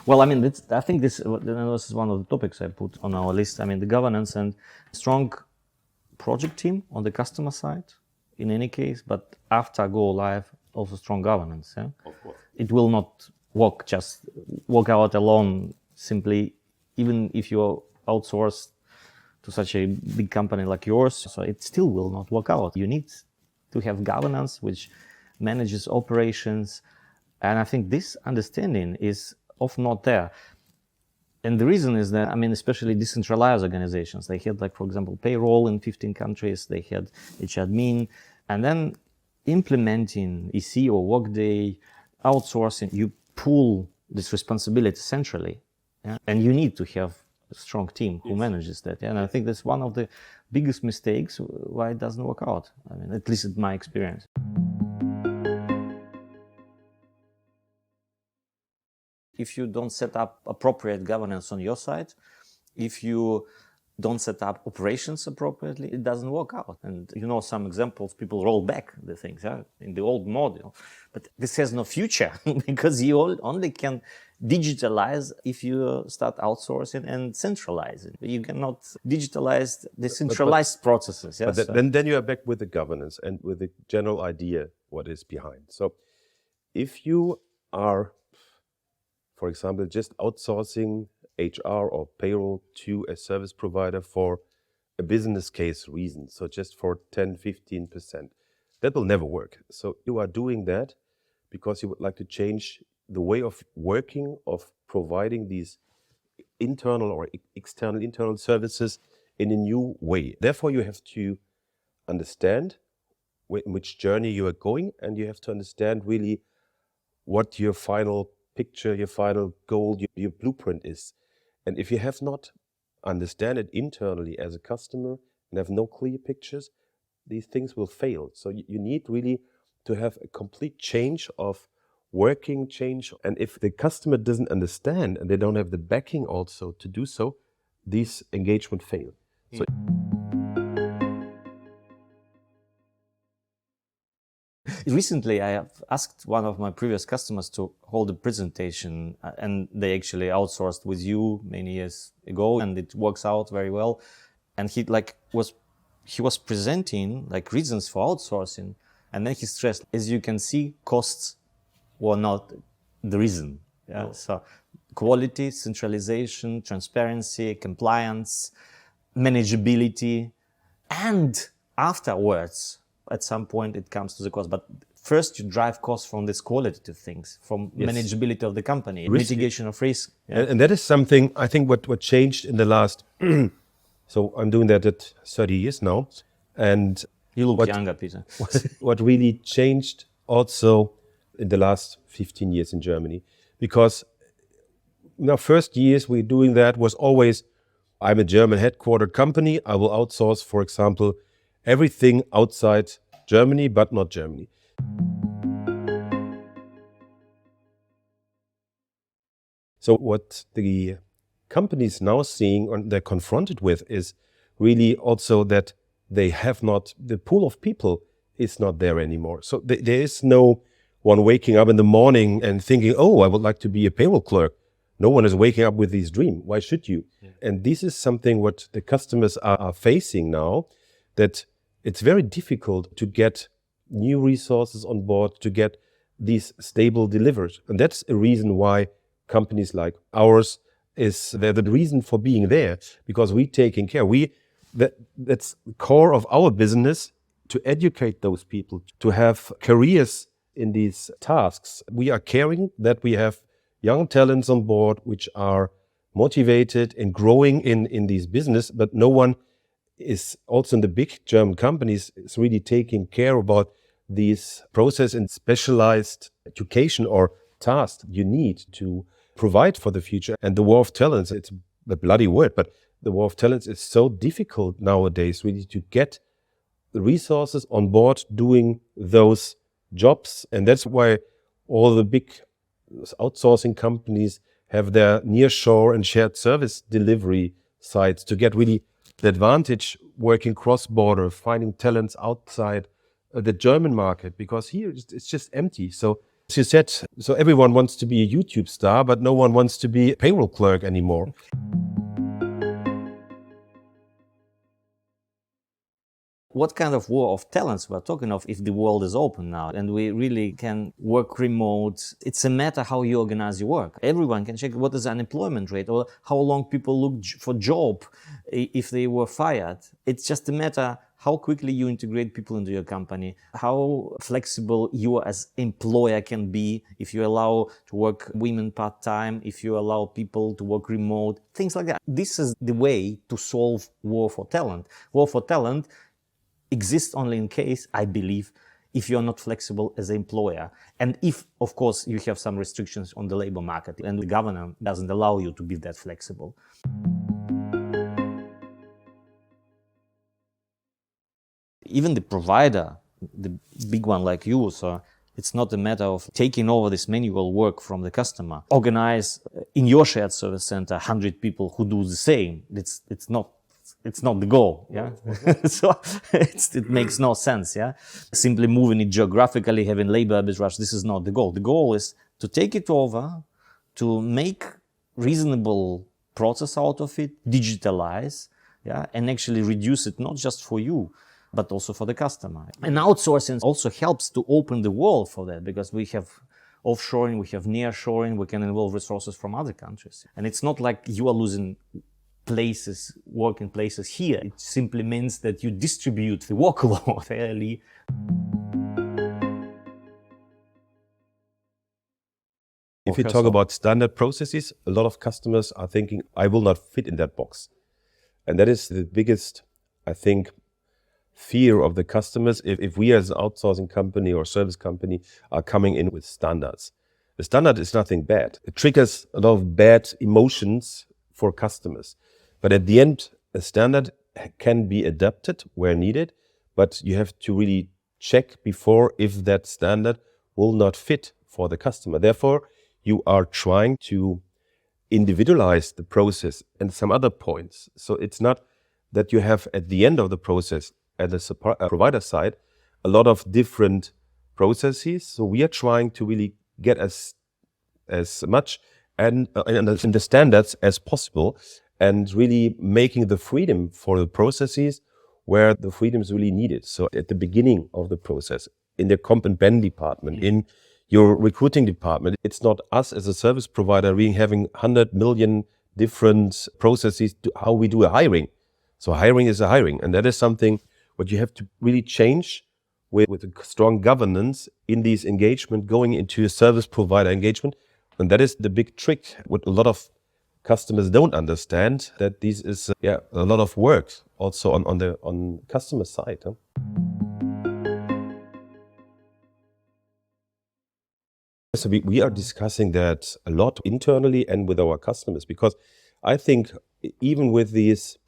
Well, I mean, I think this is one of the topics I put on our list. I mean, the governance and strong project team on the customer side, in any case, but after go live, also strong governance. Yeah? Of course. It will not work out alone simply, even if you outsource to such a big company like yours. So it still will not work out. You need to have governance which manages operations. And I think this understanding is often not there. And the reason is that, I mean, especially decentralized organizations, they had, like, for example, payroll in 15 countries, they had HRadmin, and then implementing EC or Workday, outsourcing, you pull this responsibility centrally. Yeah? And you need to have a strong team who manages that. Yeah? And I think that's one of the biggest mistakes why it doesn't work out. I mean, at least in my experience. If you don't set up appropriate governance on your side, if you don't set up operations appropriately, it doesn't work out. And you know some examples, people roll back the things in the old model. But this has no future because you only can digitalize if you start outsourcing and centralizing. You cannot digitalize the centralized processes. Yes? But then you are back with the governance and with the general idea what is behind. So if you are, for example, just outsourcing HR or payroll to a service provider for a business case reason, so just for 10-15%, that will never work. So you are doing that because you would like to change the way of working, of providing these internal or internal services in a new way. Therefore, you have to understand in which journey you are going, and you have to understand really what your final picture, your final goal, your blueprint is. And if you have not understand it internally as a customer and have no clear pictures, these things will fail. So you need really to have a complete change of working change. And if the customer doesn't understand and they don't have the backing also to do so, these engagement fail. So recently, I have asked one of my previous customers to hold a presentation, and they actually outsourced with you many years ago, and it works out very well. And he was presenting like reasons for outsourcing, and then he stressed, as you can see, costs were not the reason. Yeah? No. So quality, centralization, transparency, compliance, manageability, and afterwards, at some point it comes to the cost. But first you drive costs from this qualitative things, from manageability of the company, mitigation of risk. Yeah. And that is something, I think, what changed in the last, so I'm doing that at 30 years now. And you look younger, Peter. What really changed also in the last 15 years in Germany, because in our first years we're doing that was always, I'm a German headquartered company, I will outsource, for example, everything outside Germany, but not Germany. So what the companies now seeing and they're confronted with is really also that they have not, the pool of people is not there anymore. So there is no one waking up in the morning and thinking, oh, I would like to be a payroll clerk. No one is waking up with this dream. Why should you? Yeah. And this is something what the customers are facing now, that it's very difficult to get new resources on board, to get these stable delivered. And that's a reason why companies like ours they're the reason for being there, because we're taking care. That's the core of our business, to educate those people, to have careers in these tasks. We are caring that we have young talents on board which are motivated and growing in this business, but no one is also in the big German companies is really taking care about these process and specialized education or tasks you need to provide for the future. And the war of talents, it's a bloody word, but the war of talents is so difficult nowadays really to get the resources on board doing those jobs. And that's why all the big outsourcing companies have their nearshore and shared service delivery sites to get really the advantage working cross-border, finding talents outside the German market, because here it's just empty. So As you said, so everyone wants to be a YouTube star, but no one wants to be a payroll clerk anymore. What kind of war of talents we're talking of if the world is open now and we really can work remote? It's a matter how you organize your work. Everyone can check what is the unemployment rate or how long people look for job if they were fired. It's just a matter how quickly you integrate people into your company, how flexible you as employer can be, if you allow to work women part-time, if you allow people to work remote, things like that. This is the way to solve war for talent. War for talent exists only in case, I believe, if you're not flexible as an employer. And if, of course, you have some restrictions on the labor market and the government doesn't allow you to be that flexible. Even the provider, the big one like you, so it's not a matter of taking over this manual work from the customer. Organize in your shared service center 100 people who do the same. It's not the goal, yeah. So it makes no sense, yeah. Simply moving it geographically, having labor arbitrage, this is not the goal. The goal is to take it over, to make reasonable process out of it, digitalize, yeah, and actually reduce it not just for you, but also for the customer. And outsourcing also helps to open the world for that, because we have offshoring, we have nearshoring, we can involve resources from other countries. And it's not like you are losing places, working places here. It simply means that you distribute the workload fairly. If you talk about standard processes, a lot of customers are thinking, I will not fit in that box. And that is the biggest, I think, fear of the customers if we as an outsourcing company or service company are coming in with standards. The standard is nothing bad. It triggers a lot of bad emotions for customers. But at the end, a standard can be adapted where needed, but you have to really check before if that standard will not fit for the customer. Therefore, you are trying to individualize the process and some other points. So it's not that you have at the end of the process at the provider side a lot of different processes. So we are trying to really get as much and in the standards as possible, and really making the freedom for the processes where the freedom is really needed. So at the beginning of the process, in the comp and ben department, in your recruiting department, it's not us as a service provider really having 100 million different processes to how we do a hiring. So hiring is a hiring, and that is something what you have to really change with a strong governance in these engagement, going into a service provider engagement. And that is the big trick, what a lot of customers don't understand, that this is a lot of work also on customer side. Huh? So we are discussing that a lot internally and with our customers, because I think even with these,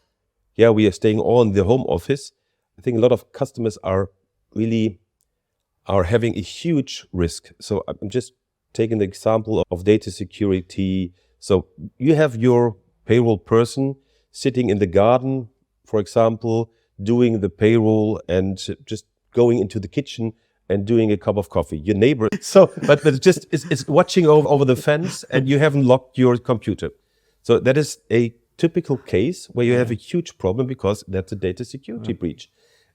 we are staying all in the home office, I think a lot of customers are having a huge risk. So I'm just taking the example of data security. So you have your payroll person sitting in the garden, for example, doing the payroll and just going into the kitchen and doing a cup of coffee. Your neighbor, but just is watching over the fence, and you haven't locked your computer. So that is a typical case where you have a huge problem, because that's a data security breach.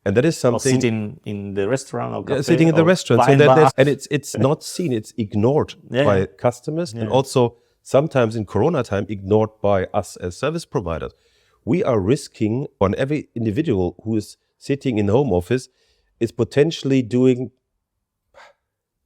And that is something. Or sitting in the restaurant or cafe, sitting in the restaurant. So and it's not seen, it's ignored by customers, and also sometimes in Corona time ignored by us as service providers. We are risking on every individual who is sitting in home office is potentially doing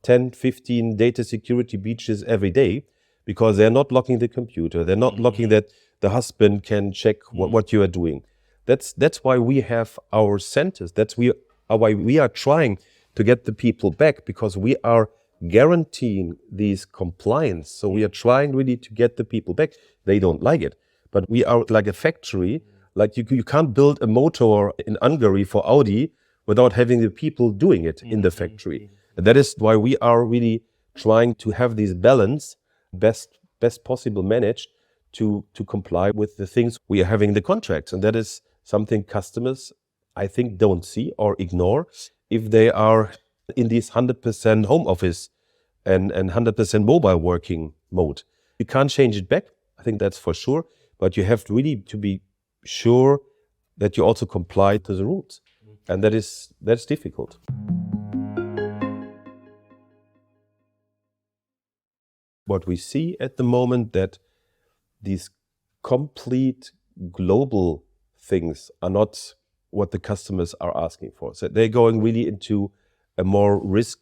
10, 15 data security breaches every day, because they're not locking the computer. They're not locking that the husband can check what you are doing. That's why we have our centers. That's why we are trying to get the people back, because we are guaranteeing these compliance. So we are trying really to get the people back. They don't like it, but we are like a factory. Like you can't build a motor in Hungary for Audi without having the people doing it in the factory. And that is why we are really trying to have this balance, best possible managed to comply with the things we are having in the contracts. And that is something customers, I think, don't see or ignore if they are in this 100% home office and 100% mobile working mode. You can't change it back, I think that's for sure, but you have really to be sure that you also comply to the rules. And that's difficult. What we see at the moment that these complete global things are not what the customers are asking for. So they're going really into a more risk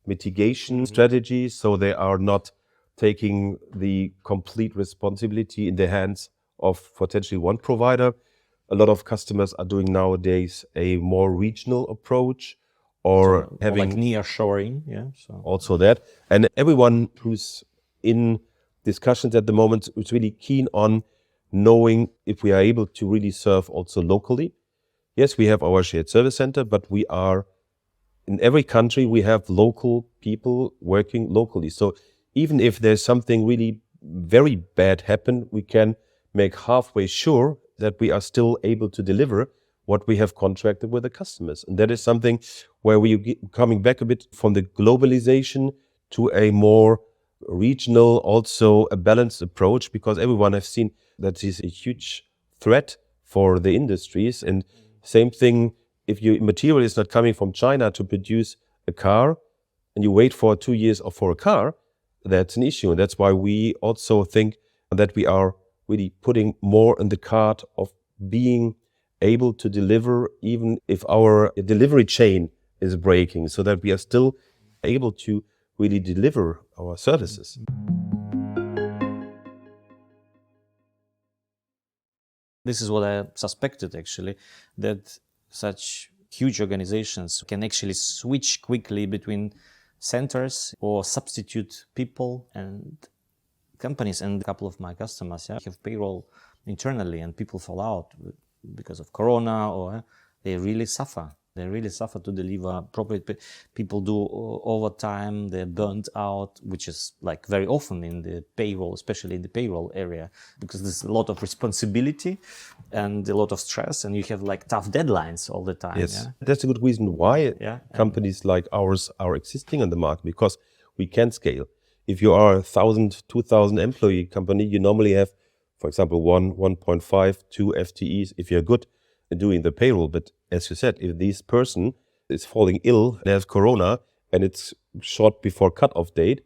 mitigation strategy. So they are not taking the complete responsibility in the hands of potentially one provider. A lot of customers are doing nowadays a more regional approach or So, having like nearshoring, yeah. So also that. And everyone who's in discussions at the moment is really keen on knowing if we are able to really serve also locally. Yes, we have our shared service center, but we are in every country, we have local people working locally. So even if there's something really very bad happen, we can make halfway sure that we are still able to deliver what we have contracted with the customers. And that is something where we are coming back a bit from the globalization to a more regional, also a balanced approach, because everyone has seen that is a huge threat for the industries. And same thing, if your material is not coming from China to produce a car and you wait for 2 years for a car, that's an issue. And that's why we also think that we are really putting more in the cart of being able to deliver even if our delivery chain is breaking, so that we are still able to really deliver our services. this is what I suspected actually, that such huge organizations can actually switch quickly between centers or substitute people and companies. And a couple of my customers have payroll internally and people fall out because of Corona, or they really suffer. They really suffer to deliver properly. People do overtime, they're burnt out, which is like very often in the payroll, especially in the payroll area, because there's a lot of responsibility and a lot of stress, and you have like tough deadlines all the time. Yes, that's a good reason why companies like ours are existing on the market, because we can scale. If you are a 1,000, 2,000 employee company, you normally have, for example, 1.5, 2 FTEs if you're good at doing the payroll. But as you said, if this person is falling ill, they have Corona, and it's short before cutoff date,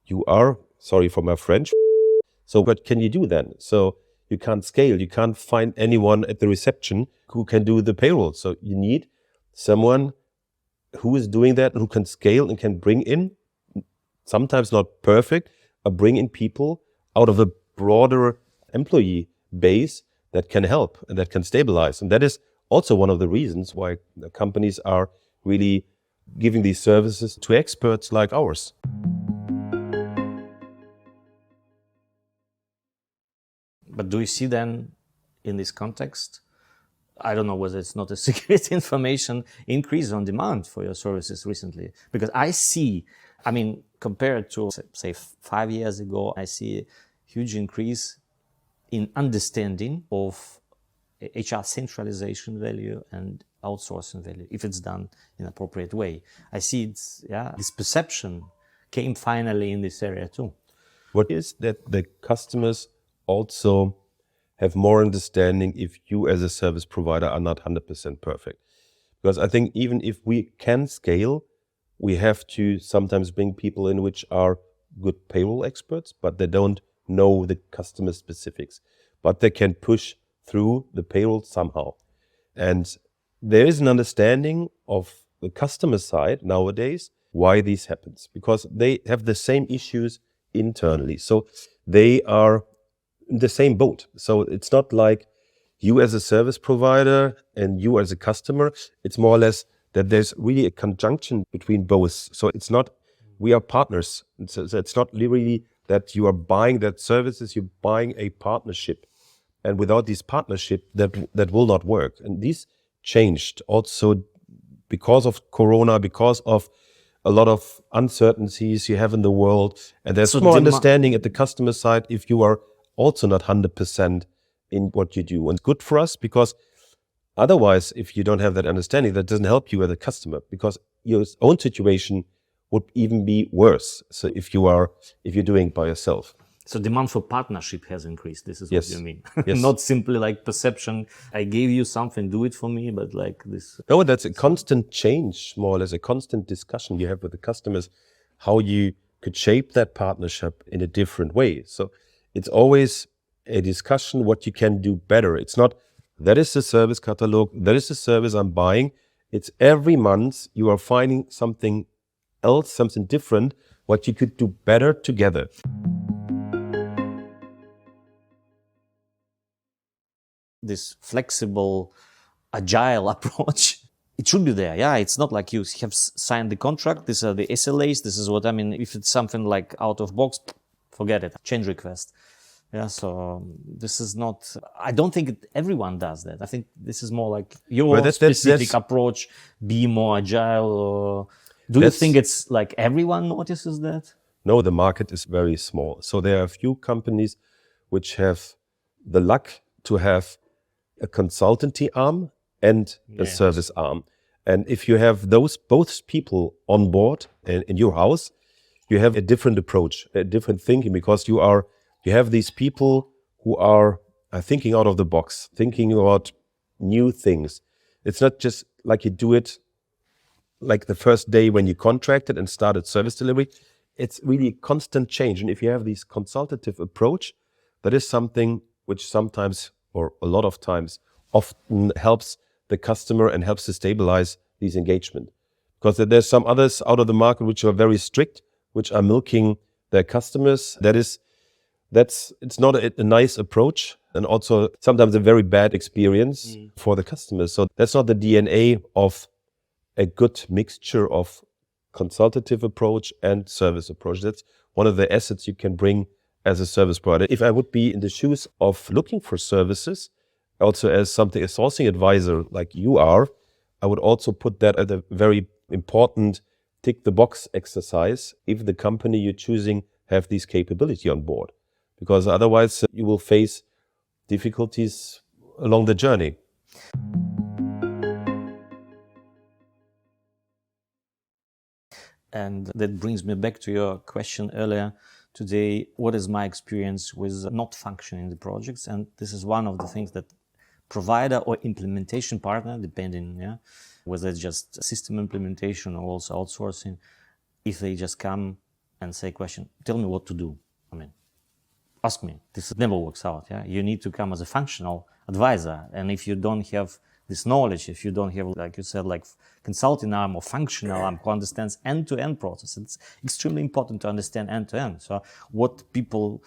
you are, sorry for my French, so what can you do then? So you can't scale, you can't find anyone at the reception who can do the payroll. So you need someone who is doing that, who can scale and can bring in, sometimes not perfect, but bring in people out of a broader employee base that can help and that can stabilize. And that is also one of the reasons why the companies are really giving these services to experts like ours. But do you see then in this context, I don't know whether it's not a secret information, increase on demand for your services recently? Because I see, I mean, compared to say 5 years ago, I see a huge increase in understanding of HR centralization value and outsourcing value, if it's done in an appropriate way. I see it's, this perception came finally in this area too. What is that the customers also have more understanding if you as a service provider are not 100% perfect. Because I think even if we can scale, we have to sometimes bring people in which are good payroll experts, but they don't know the customer specifics, but they can push through the payroll somehow. And there is an understanding of the customer side nowadays why this happens, because they have the same issues internally. So they are in the same boat. So it's not like you as a service provider and you as a customer. It's more or less that there's really a conjunction between both. So it's not, we are partners. So it's not really that you are buying that services, you're buying a partnership. And without this partnership, that will not work. And this changed also because of Corona, because of a lot of uncertainties you have in the world. And there's more understanding at the customer side if you are also not 100% in what you do. And good for us, because otherwise, if you don't have that understanding, that doesn't help you as a customer, because your own situation would even be worse. So if you're doing it by yourself. So demand for partnership has increased. This is what Yes. you mean. Yes. Not simply like perception. I gave you something, do it for me, but like this. No, that's a constant change, more or less, a constant discussion you have with the customers, how you could shape that partnership in a different way. So it's always a discussion what you can do better. It's not, that is the service catalog, that is the service I'm buying. It's every month you are finding something else, something different, what you could do better together. This flexible, agile approach, it should be there. Yeah, it's not like you have signed the contract. These are the SLAs. This is what I mean. If it's something like out of box, forget it. Change request. Yeah, so this is not, I don't think everyone does that. I think this is more like your specific approach, be more agile. Or do you think it's like everyone notices that? No, the market is very small. So there are a few companies which have the luck to have a consultancy arm and a service arm. And if you have both people on board in your house, you have a different approach, a different thinking, because you have these people who are thinking out of the box, thinking about new things. It's not just like you do it like the first day when you contracted and started service delivery. It's really a constant change. And if you have this consultative approach, that is something which sometimes, or a lot of times, often helps the customer and helps to stabilize these engagement. Because there's some others out of the market which are very strict, which are milking their customers. It's not a nice approach, and also sometimes a very bad experience for the customers. So that's not the DNA of a good mixture of consultative approach and service approach. That's one of the assets you can bring as a service provider. If I would be in the shoes of looking for services, also as a sourcing advisor like you are, I would also put that at a very important tick the box exercise if the company you're choosing have this capability on board. Because otherwise you will face difficulties along the journey. And that brings me back to your question earlier today. What is my experience with not functioning the projects? And this is one of the things that provider or implementation partner, depending, whether it's just system implementation or also outsourcing, if they just come and say, question, tell me what to do. I mean, ask me. This never works out. Yeah, you need to come as a functional advisor, and if you don't have this knowledge, if you don't have, like you said, like consulting arm or functional arm who understands end-to-end process, it's extremely important to understand end-to-end. So what people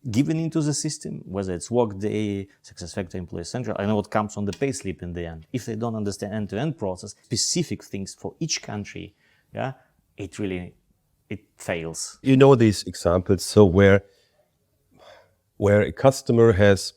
given into the system, whether it's Workday, SuccessFactors, Employee Central, I know what comes on the payslip in the end. If they don't understand end-to-end process, specific things for each country, it fails. You know these examples, so where a customer has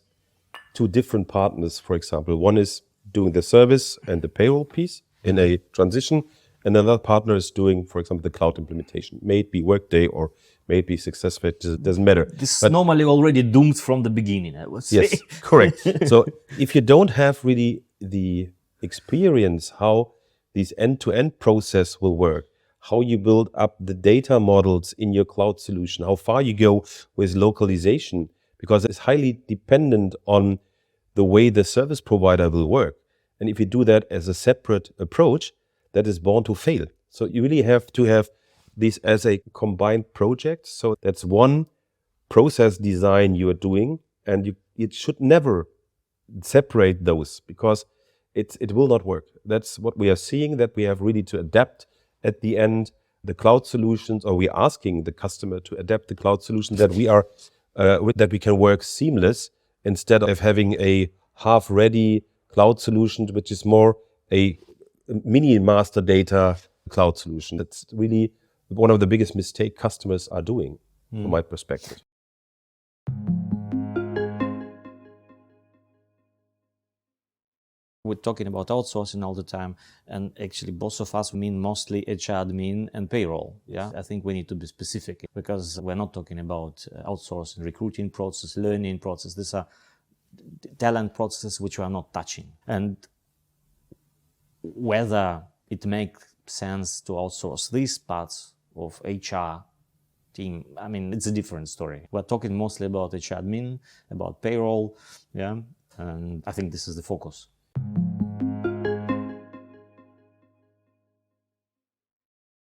two different partners, for example. One is doing the service and the payroll piece in a transition, and another partner is doing, for example, the cloud implementation. May it be Workday or may it be SuccessFactors, it doesn't matter. This is normally already doomed from the beginning, I would say. Yes, correct. So if you don't have really the experience how this end-to-end process will work, how you build up the data models in your cloud solution, how far you go with localization, because it's highly dependent on the way the service provider will work. And if you do that as a separate approach, that is bound to fail. So you really have to have this as a combined project. So that's one process design you are doing, and it should never separate those, because it will not work. That's what we are seeing, that we have really to adapt at the end the cloud solutions, or we're asking the customer to adapt the cloud solutions that we can work seamless, instead of having a half-ready cloud solution, which is more a mini master data cloud solution. That's really one of the biggest mistakes customers are doing, from my perspective. We're talking about outsourcing all the time, and actually both of us mean mostly HR admin and payroll. Yeah, I think we need to be specific, because we're not talking about outsourcing, recruiting process, learning process. These are talent processes which we are not touching. And whether it makes sense to outsource these parts of HR team, I mean, it's a different story. We're talking mostly about HR admin, about payroll, yeah, and I think this is the focus.